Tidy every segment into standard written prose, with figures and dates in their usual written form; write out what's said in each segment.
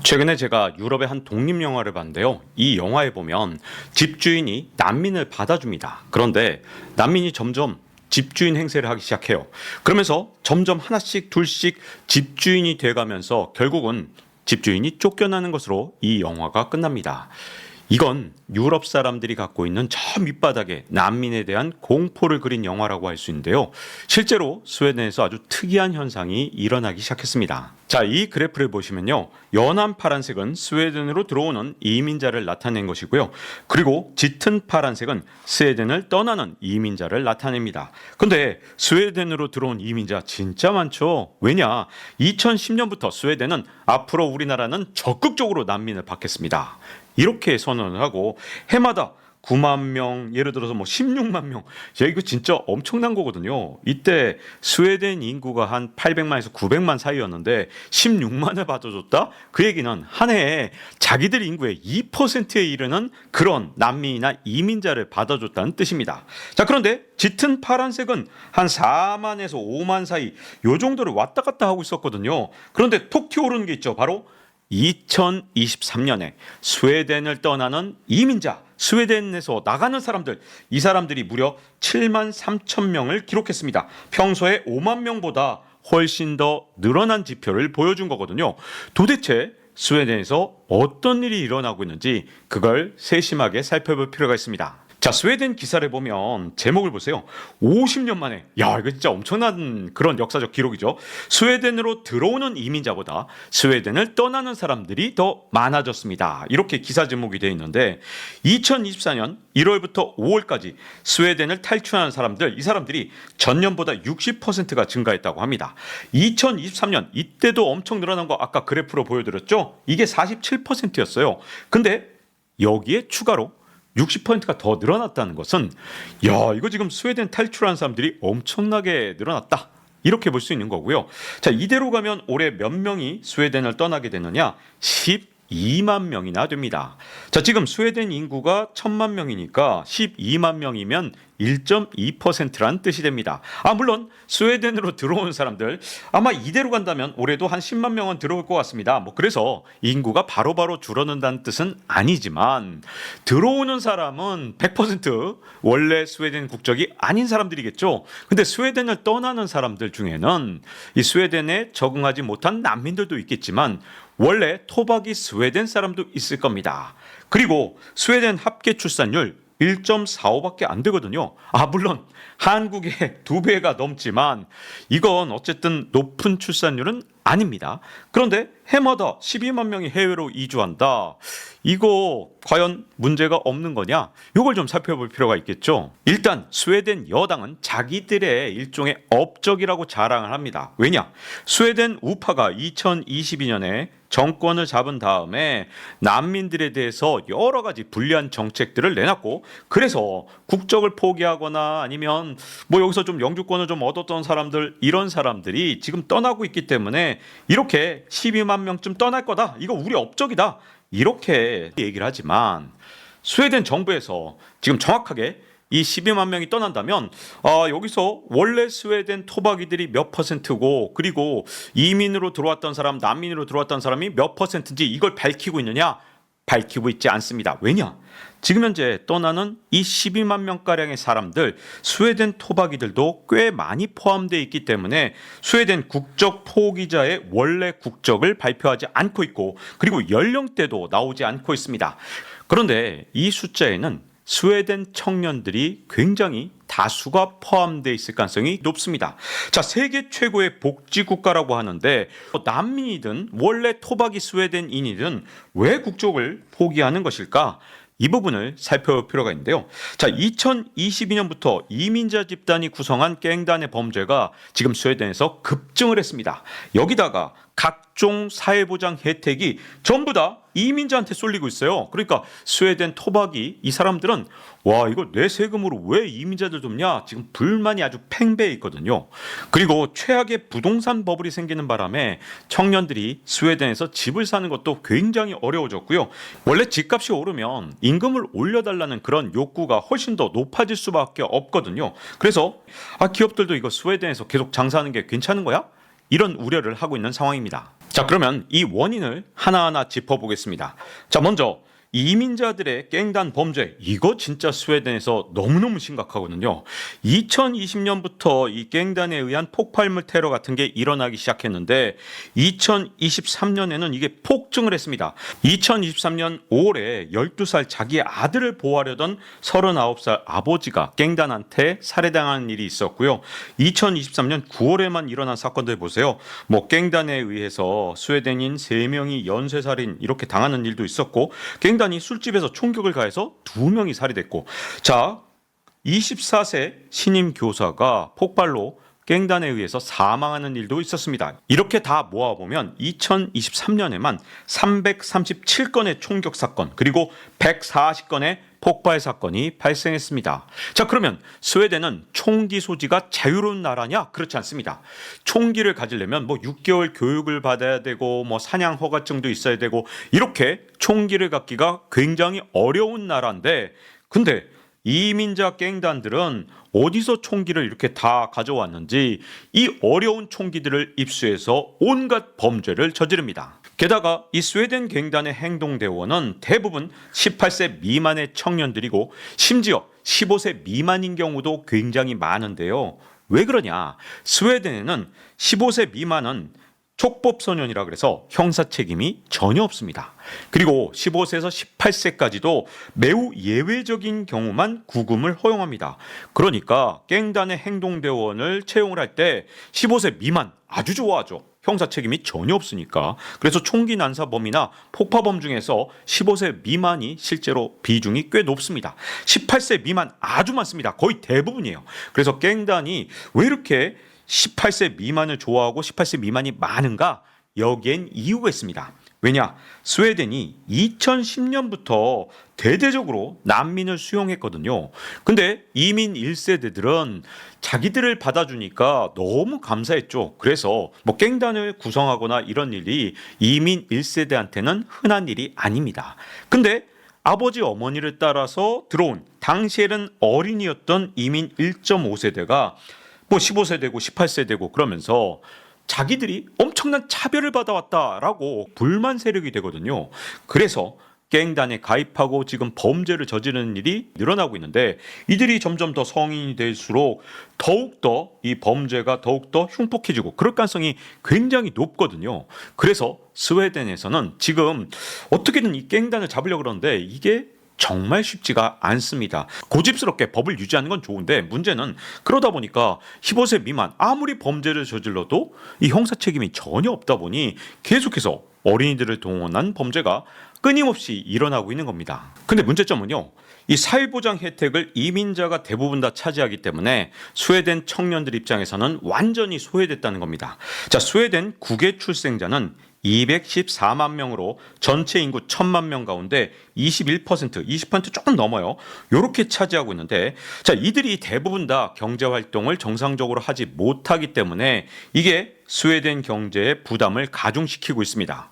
최근에 제가 유럽의 한 독립영화를 봤는데요. 이 영화에 보면 집주인이 난민을 받아줍니다. 그런데 난민이 점점 집주인 행세를 하기 시작해요. 그러면서 점점 하나씩 둘씩 집주인이 돼가면서 결국은 집주인이 쫓겨나는 것으로 이 영화가 끝납니다. 이건 유럽 사람들이 갖고 있는 저 밑바닥에 난민에 대한 공포를 그린 영화라고 할 수 있는데요. 실제로 스웨덴에서 아주 특이한 현상이 일어나기 시작했습니다. 자, 이 그래프를 보시면요. 연한 파란색은 스웨덴으로 들어오는 이민자를 나타낸 것이고요. 그리고 짙은 파란색은 스웨덴을 떠나는 이민자를 나타냅니다. 근데 스웨덴으로 들어온 이민자 진짜 많죠. 왜냐? 2010년부터 스웨덴은 앞으로 우리나라는 적극적으로 난민을 받겠습니다. 이렇게 선언을 하고 해마다 9만 명, 예를 들어서 뭐 16만 명. 야, 이거 진짜 엄청난 거거든요. 이때 스웨덴 인구가 한 800만에서 900만 사이였는데 16만을 받아줬다? 그 얘기는 한 해에 자기들 인구의 2%에 이르는 그런 난민이나 이민자를 받아줬다는 뜻입니다. 자, 그런데 짙은 파란색은 한 4만에서 5만 사이 요 정도를 왔다 갔다 하고 있었거든요. 그런데 톡 튀어오르는 게 있죠. 바로 2023년에 스웨덴을 떠나는 이민자, 스웨덴에서 나가는 사람들, 이 사람들이 무려 7만 3천 명을 기록했습니다. 평소에 5만 명보다 훨씬 더 늘어난 지표를 보여준 거거든요. 도대체 스웨덴에서 어떤 일이 일어나고 있는지 그걸 세심하게 살펴볼 필요가 있습니다. 자, 스웨덴 기사를 보면 제목을 보세요. 50년 만에, 야, 이거 진짜 엄청난 그런 역사적 기록이죠. 스웨덴으로 들어오는 이민자보다 스웨덴을 떠나는 사람들이 더 많아졌습니다. 이렇게 기사 제목이 되어 있는데 2024년 1월부터 5월까지 스웨덴을 탈출하는 사람들, 이 사람들이 전년보다 60%가 증가했다고 합니다. 2023년 이때도 엄청 늘어난 거 아까 그래프로 보여드렸죠? 이게 47%였어요. 근데 여기에 추가로 60%가 더 늘어났다는 것은 야, 이거 지금 스웨덴 탈출한 사람들이 엄청나게 늘어났다. 이렇게 볼 수 있는 거고요. 자, 이대로 가면 올해 몇 명이 스웨덴을 떠나게 되느냐? 12만 명이나 됩니다. 자, 지금 스웨덴 인구가 1000만 명이니까 12만 명이면 1.2%란 뜻이 됩니다. 물론 스웨덴으로 들어온 사람들 아마 이대로 간다면 올해도 한 10만 명은 들어올 것 같습니다. 그래서 인구가 바로바로 줄어든다는 뜻은 아니지만 들어오는 사람은 100% 원래 스웨덴 국적이 아닌 사람들이겠죠. 근데 스웨덴을 떠나는 사람들 중에는 이 스웨덴에 적응하지 못한 난민들도 있겠지만 원래 토박이 스웨덴 사람도 있을 겁니다. 그리고 스웨덴 합계 출산율 1.45밖에 안 되거든요. 물론 한국의 2배가 넘지만 이건 어쨌든 높은 출산율은 아닙니다. 그런데 해마다 12만 명이 해외로 이주한다. 이거 과연 문제가 없는 거냐? 이걸 좀 살펴볼 필요가 있겠죠. 일단 스웨덴 여당은 자기들의 일종의 업적이라고 자랑을 합니다. 왜냐? 스웨덴 우파가 2022년에 정권을 잡은 다음에 난민들에 대해서 여러 가지 불리한 정책들을 내놨고, 그래서 국적을 포기하거나 아니면 여기서 좀 영주권을 좀 얻었던 사람들, 이런 사람들이 지금 떠나고 있기 때문에 이렇게 12만 명쯤 떠날 거다. 이거 우리 업적이다. 이렇게 얘기를 하지만 스웨덴 정부에서 지금 정확하게 이 12만 명이 떠난다면 여기서 원래 스웨덴 토박이들이 몇 %고 그리고 이민으로 들어왔던 사람, 난민으로 들어왔던 사람이 몇 %인지 이걸 밝히고 있느냐? 밝히고 있지 않습니다. 왜냐? 지금 현재 떠나는 이 12만 명가량의 사람들, 스웨덴 토박이들도 꽤 많이 포함되어 있기 때문에 스웨덴 국적 포기자의 원래 국적을 발표하지 않고 있고, 그리고 연령대도 나오지 않고 있습니다. 그런데 이 숫자에는 스웨덴 청년들이 굉장히 다수가 포함되어 있을 가능성이 높습니다. 자, 세계 최고의 복지 국가라고 하는데 난민이든 원래 토박이 스웨덴인이든 왜 국적을 포기하는 것일까? 이 부분을 살펴볼 필요가 있는데요. 자, 2022년부터 이민자 집단이 구성한 갱단의 범죄가 지금 스웨덴에서 급증을 했습니다. 여기다가 각종 사회보장 혜택이 전부 다 이민자한테 쏠리고 있어요. 그러니까 스웨덴 토박이 이 사람들은 와, 이거 내 세금으로 왜 이민자들 돕냐? 지금 불만이 아주 팽배해 있거든요. 그리고 최악의 부동산 버블이 생기는 바람에 청년들이 스웨덴에서 집을 사는 것도 굉장히 어려워졌고요. 원래 집값이 오르면 임금을 올려달라는 그런 욕구가 훨씬 더 높아질 수밖에 없거든요. 그래서 기업들도 이거 스웨덴에서 계속 장사하는 게 괜찮은 거야? 이런 우려를 하고 있는 상황입니다. 자, 그러면 이 원인을 하나하나 짚어보겠습니다. 자, 먼저 이민자들의 깽단 범죄, 이거 진짜 스웨덴에서 너무너무 심각하거든요. 2020년부터 이 깽단에 의한 폭발물 테러 같은 게 일어나기 시작했는데 2023년에는 이게 폭증을 했습니다. 2023년 5월에 12살 자기 아들을 보호하려던 39살 아버지가 깽단한테 살해당한 일이 있었고요. 2023년 9월에만 일어난 사건들 보세요. 뭐 깽단에 의해서 스웨덴인 3명이 연쇄살인 이렇게 당하는 일도 있었고, 깽단이 술집에서 총격을 가해서 2명이 살해됐고, 자, 24세 신임 교사가 폭발로 깽단에 의해서 사망하는 일도 있었습니다. 이렇게 다 모아보면 2023년에만 337건의 총격 사건, 그리고 140건의 폭발 사건이 발생했습니다. 자, 그러면 스웨덴은 총기 소지가 자유로운 나라냐? 그렇지 않습니다. 총기를 가지려면 뭐 6개월 교육을 받아야 되고 뭐 사냥 허가증도 있어야 되고 이렇게 총기를 갖기가 굉장히 어려운 나라인데, 근데 이민자 깽단들은 어디서 총기를 이렇게 다 가져왔는지 이 어려운 총기들을 입수해서 온갖 범죄를 저지릅니다. 게다가 이 스웨덴 갱단의 행동대원은 대부분 18세 미만의 청년들이고 심지어 15세 미만인 경우도 굉장히 많은데요. 왜 그러냐? 스웨덴에는 15세 미만은 촉법소년이라 그래서 형사 책임이 전혀 없습니다. 그리고 15세에서 18세까지도 매우 예외적인 경우만 구금을 허용합니다. 그러니까 깽단의 행동대원을 채용을 할 때 15세 미만 아주 좋아하죠. 형사 책임이 전혀 없으니까. 그래서 총기 난사범이나 폭파범 중에서 15세 미만이 실제로 비중이 꽤 높습니다. 18세 미만 아주 많습니다. 거의 대부분이에요. 그래서 깽단이 왜 이렇게 18세 미만을 좋아하고 18세 미만이 많은가? 여기엔 이유가 있습니다. 왜냐? 스웨덴이 2010년부터 대대적으로 난민을 수용했거든요. 근데 이민 1세대들은 자기들을 받아주니까 너무 감사했죠. 그래서 뭐 깽단을 구성하거나 이런 일이 이민 1세대한테는 흔한 일이 아닙니다. 근데 아버지 어머니를 따라서 들어온 당시에는 어린이였던 이민 1.5세대가 뭐 15세대고 18세대고 그러면서 자기들이 엄청난 차별을 받아왔다라고 불만 세력이 되거든요. 그래서 깽단에 가입하고 지금 범죄를 저지르는 일이 늘어나고 있는데, 이들이 점점 더 성인이 될수록 더욱더 이 범죄가 더욱더 흉폭해지고 그럴 가능성이 굉장히 높거든요. 그래서 스웨덴에서는 지금 어떻게든 이 깽단을 잡으려고 그러는데 이게 정말 쉽지가 않습니다. 고집스럽게 법을 유지하는 건 좋은데 문제는 그러다 보니까 15세 미만 아무리 범죄를 저질러도 이 형사 책임이 전혀 없다 보니 계속해서 어린이들을 동원한 범죄가 끊임없이 일어나고 있는 겁니다. 근데 문제점은요, 이 사회보장 혜택을 이민자가 대부분 다 차지하기 때문에 스웨덴 청년들 입장에서는 완전히 소외됐다는 겁니다. 자, 스웨덴 국외 출생자는 214만 명으로 전체 인구 1000만 명 가운데 20% 조금 넘어요. 이렇게 차지하고 있는데, 자, 이들이 대부분 다 경제 활동을 정상적으로 하지 못하기 때문에 이게 스웨덴 경제의 부담을 가중시키고 있습니다.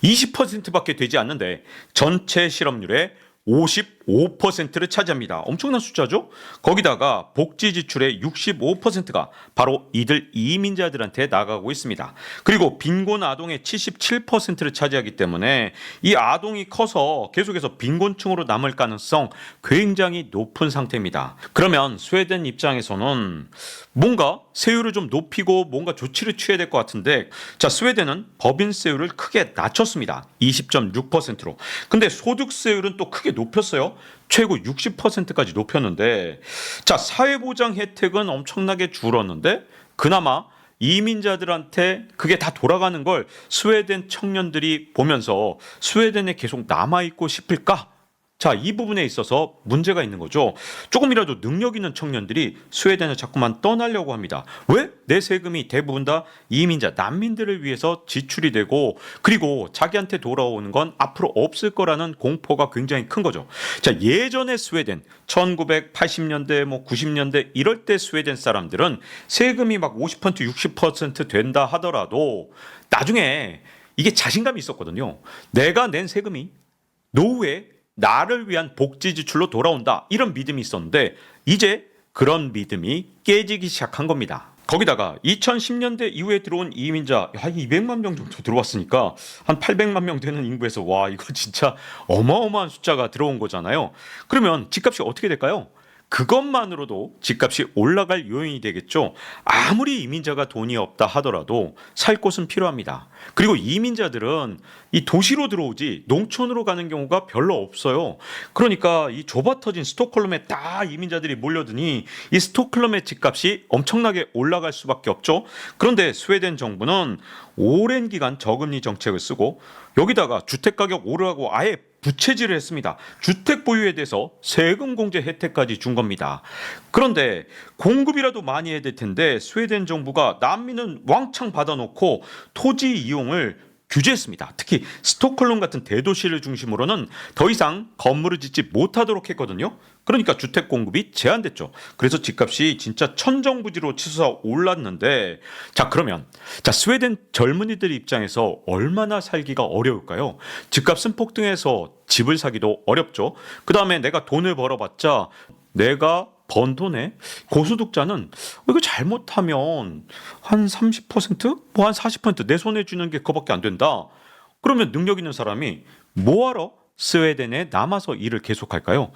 20%밖에 되지 않는데 전체 실업률의 55%를 차지합니다. 엄청난 숫자죠? 거기다가 복지 지출의 65%가 바로 이들 이민자들한테 나가고 있습니다. 그리고 빈곤 아동의 77%를 차지하기 때문에 이 아동이 커서 계속해서 빈곤층으로 남을 가능성 굉장히 높은 상태입니다. 그러면 스웨덴 입장에서는 뭔가 세율을 좀 높이고 뭔가 조치를 취해야 될 것 같은데, 자, 스웨덴은 법인세율을 크게 낮췄습니다. 20.6%로. 근데 소득세율은 또 크게 높였어요. 최고 60%까지 높였는데, 자, 사회보장 혜택은 엄청나게 줄었는데 그나마 이민자들한테 그게 다 돌아가는 걸 스웨덴 청년들이 보면서 스웨덴에 계속 남아있고 싶을까? 자, 이 부분에 있어서 문제가 있는 거죠. 조금이라도 능력 있는 청년들이 스웨덴을 자꾸만 떠나려고 합니다. 왜? 내 세금이 대부분 다 이민자, 난민들을 위해서 지출이 되고, 그리고 자기한테 돌아오는 건 앞으로 없을 거라는 공포가 굉장히 큰 거죠. 자, 예전에 스웨덴 1980년대 뭐 90년대 이럴 때 스웨덴 사람들은 세금이 막 50% 60% 된다 하더라도 나중에 이게 자신감이 있었거든요. 내가 낸 세금이 노후에 나를 위한 복지 지출로 돌아온다, 이런 믿음이 있었는데 이제 그런 믿음이 깨지기 시작한 겁니다. 거기다가 2010년대 이후에 들어온 이민자 한 200만 명 정도 들어왔으니까 한 800만 명 되는 인구에서 와 이거 진짜 어마어마한 숫자가 들어온 거잖아요. 그러면 집값이 어떻게 될까요? 그것만으로도 집값이 올라갈 요인이 되겠죠. 아무리 이민자가 돈이 없다 하더라도 살 곳은 필요합니다. 그리고 이민자들은 이 도시로 들어오지 농촌으로 가는 경우가 별로 없어요. 그러니까 이 좁아터진 스톡홀름에 다 이민자들이 몰려드니 이 스톡홀름의 집값이 엄청나게 올라갈 수밖에 없죠. 그런데 스웨덴 정부는 오랜 기간 저금리 정책을 쓰고 여기다가 주택가격 오르라고 아예 부채질을 했습니다. 주택 보유에 대해서 세금 공제 혜택까지 준 겁니다. 그런데 공급이라도 많이 해야 될 텐데 스웨덴 정부가 난민은 왕창 받아놓고 토지 이용을 규제했습니다. 특히 스톡홀름 같은 대도시를 중심으로는 더 이상 건물을 짓지 못하도록 했거든요. 그러니까 주택 공급이 제한됐죠. 그래서 집값이 진짜 천정부지로 치솟아 올랐는데 자 그러면 스웨덴 젊은이들 입장에서 얼마나 살기가 어려울까요? 집값은 폭등해서 집을 사기도 어렵죠. 그 다음에 내가 돈을 벌어봤자 내가 번 돈에 고소득자는 이거 잘못하면 한 30%? 뭐 한 40%내 손에 쥐는 게 그거밖에 안 된다. 그러면 능력 있는 사람이 뭐하러 스웨덴에 남아서 일을 계속할까요?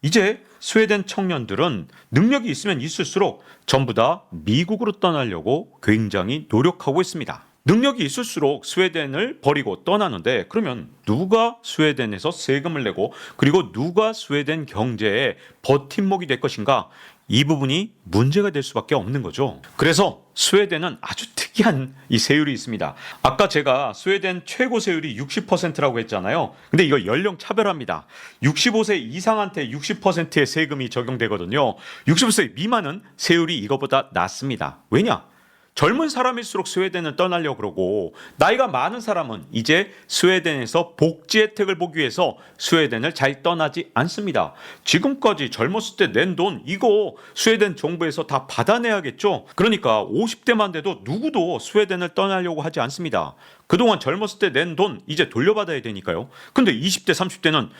이제 스웨덴 청년들은 능력이 있으면 있을수록 전부 다 미국으로 떠나려고 굉장히 노력하고 있습니다. 능력이 있을수록 스웨덴을 버리고 떠나는데 그러면 누가 스웨덴에서 세금을 내고 그리고 누가 스웨덴 경제의 버팀목이 될 것인가? 이 부분이 문제가 될 수밖에 없는 거죠. 그래서 스웨덴은 아주 특이한 이 세율이 있습니다. 아까 제가 스웨덴 최고 세율이 60%라고 했잖아요. 근데 이거 연령 차별합니다. 65세 이상한테 60%의 세금이 적용되거든요. 65세 미만은 세율이 이거보다 낮습니다. 왜냐? 젊은 사람일수록 스웨덴을 떠나려고 그러고 나이가 많은 사람은 이제 스웨덴에서 복지 혜택을 보기 위해서 스웨덴을 잘 떠나지 않습니다. 지금까지 젊었을 때 낸 돈 이거 스웨덴 정부에서 다 받아내야겠죠. 그러니까 50대만 돼도 누구도 스웨덴을 떠나려고 하지 않습니다. 그동안 젊었을 때 낸 돈 이제 돌려받아야 되니까요. 근데 20대 30대는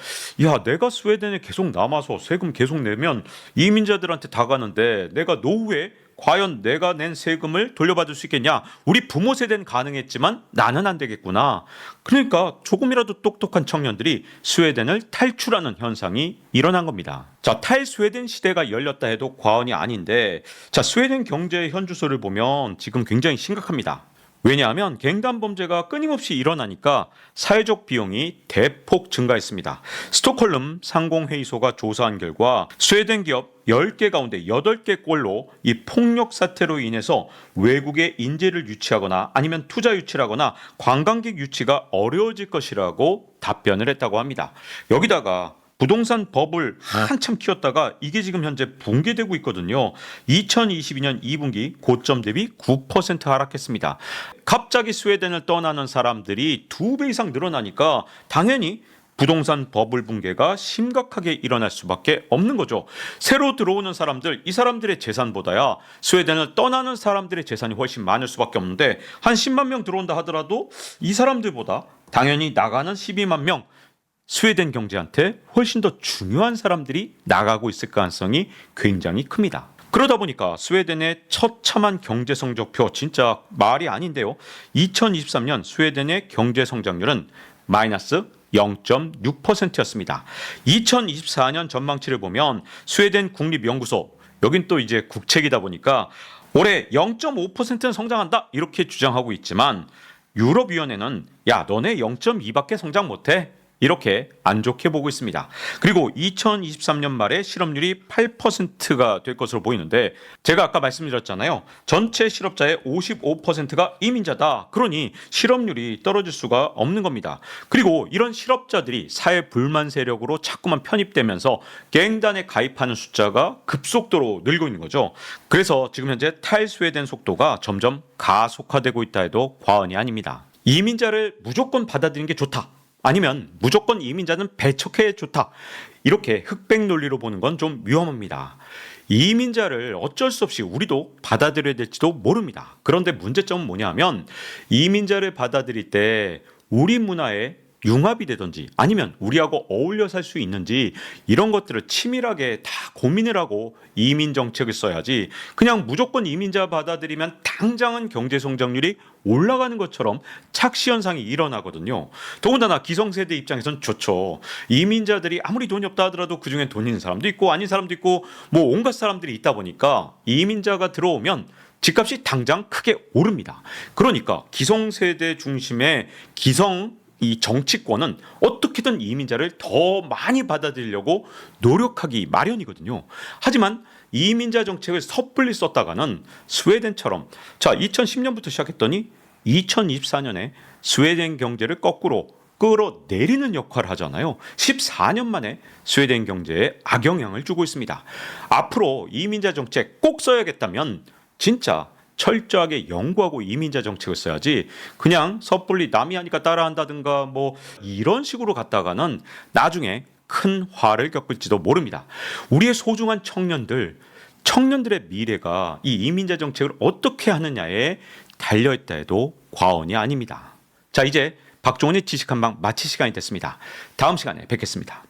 야 내가 스웨덴에 계속 남아서 세금 계속 내면 이민자들한테 다 가는데 내가 노후에 과연 내가 낸 세금을 돌려받을 수 있겠냐? 우리 부모 세대는 가능했지만 나는 안 되겠구나. 그러니까 조금이라도 똑똑한 청년들이 스웨덴을 탈출하는 현상이 일어난 겁니다. 탈스웨덴 시대가 열렸다 해도 과언이 아닌데 스웨덴 경제의 현주소를 보면 지금 굉장히 심각합니다. 왜냐하면 갱단 범죄가 끊임없이 일어나니까 사회적 비용이 대폭 증가했습니다. 스톡홀름 상공회의소가 조사한 결과 스웨덴 기업 10개 가운데 8개 꼴로 이 폭력 사태로 인해서 외국에 인재를 유치하거나 아니면 투자 유치를 하거나 관광객 유치가 어려워질 것이라고 답변을 했다고 합니다. 여기다가 부동산 버블 한참 키웠다가 이게 지금 현재 붕괴되고 있거든요. 2022년 2분기 고점 대비 9% 하락했습니다. 갑자기 스웨덴을 떠나는 사람들이 2배 이상 늘어나니까 당연히 부동산 버블 붕괴가 심각하게 일어날 수밖에 없는 거죠. 새로 들어오는 사람들, 이 사람들의 재산보다야 스웨덴을 떠나는 사람들의 재산이 훨씬 많을 수밖에 없는데 한 10만 명 들어온다 하더라도 이 사람들보다 당연히 나가는 12만 명 스웨덴 경제한테 훨씬 더 중요한 사람들이 나가고 있을 가능성이 굉장히 큽니다. 그러다 보니까 스웨덴의 처참한 경제 성적표 진짜 말이 아닌데요. 2023년 스웨덴의 경제 성장률은 마이너스 0.6%였습니다. 2024년 전망치를 보면 스웨덴 국립연구소 여긴 또 이제 국책이다 보니까 올해 0.5%는 성장한다 이렇게 주장하고 있지만 유럽위원회는 야 너네 0.2밖에 성장 못해 이렇게 안 좋게 보고 있습니다. 그리고 2023년 말에 실업률이 8%가 될 것으로 보이는데 제가 아까 말씀드렸잖아요. 전체 실업자의 55%가 이민자다. 그러니 실업률이 떨어질 수가 없는 겁니다. 그리고 이런 실업자들이 사회 불만 세력으로 자꾸만 편입되면서 갱단에 가입하는 숫자가 급속도로 늘고 있는 거죠. 그래서 지금 현재 탈스웨덴 속도가 점점 가속화되고 있다 해도 과언이 아닙니다. 이민자를 무조건 받아들이는 게 좋다. 아니면 무조건 이민자는 배척해 좋다. 이렇게 흑백 논리로 보는 건 좀 위험합니다. 이민자를 어쩔 수 없이 우리도 받아들여야 될지도 모릅니다. 그런데 문제점은 뭐냐면 이민자를 받아들일 때 우리 문화에 융합이 되든지 아니면 우리하고 어울려 살 수 있는지 이런 것들을 치밀하게 다 고민을 하고 이민 정책을 써야지 그냥 무조건 이민자 받아들이면 당장은 경제 성장률이 올라가는 것처럼 착시 현상이 일어나거든요. 더군다나 기성세대 입장에선 좋죠. 이민자들이 아무리 돈이 없다 하더라도 그중엔 돈 있는 사람도 있고 아닌 사람도 있고 뭐 온갖 사람들이 있다 보니까 이민자가 들어오면 집값이 당장 크게 오릅니다. 그러니까 기성세대 중심의 이 정치권은 어떻게든 이민자를 더 많이 받아들이려고 노력하기 마련이거든요. 하지만 이민자 정책을 섣불리 썼다가는 스웨덴처럼 2010년부터 시작했더니 2024년에 스웨덴 경제를 거꾸로 끌어내리는 역할을 하잖아요. 14년 만에 스웨덴 경제에 악영향을 주고 있습니다. 앞으로 이민자 정책 꼭 써야겠다면 진짜 철저하게 연구하고 이민자 정책을 써야지 그냥 섣불리 남이 하니까 따라한다든가 뭐 이런 식으로 갔다가는 나중에 큰 화를 겪을지도 모릅니다. 우리의 소중한 청년들의 미래가 이 이민자 정책을 어떻게 하느냐에 달려있다 해도 과언이 아닙니다. 자, 이제 박종훈의 지식 한방 마칠 시간이 됐습니다. 다음 시간에 뵙겠습니다.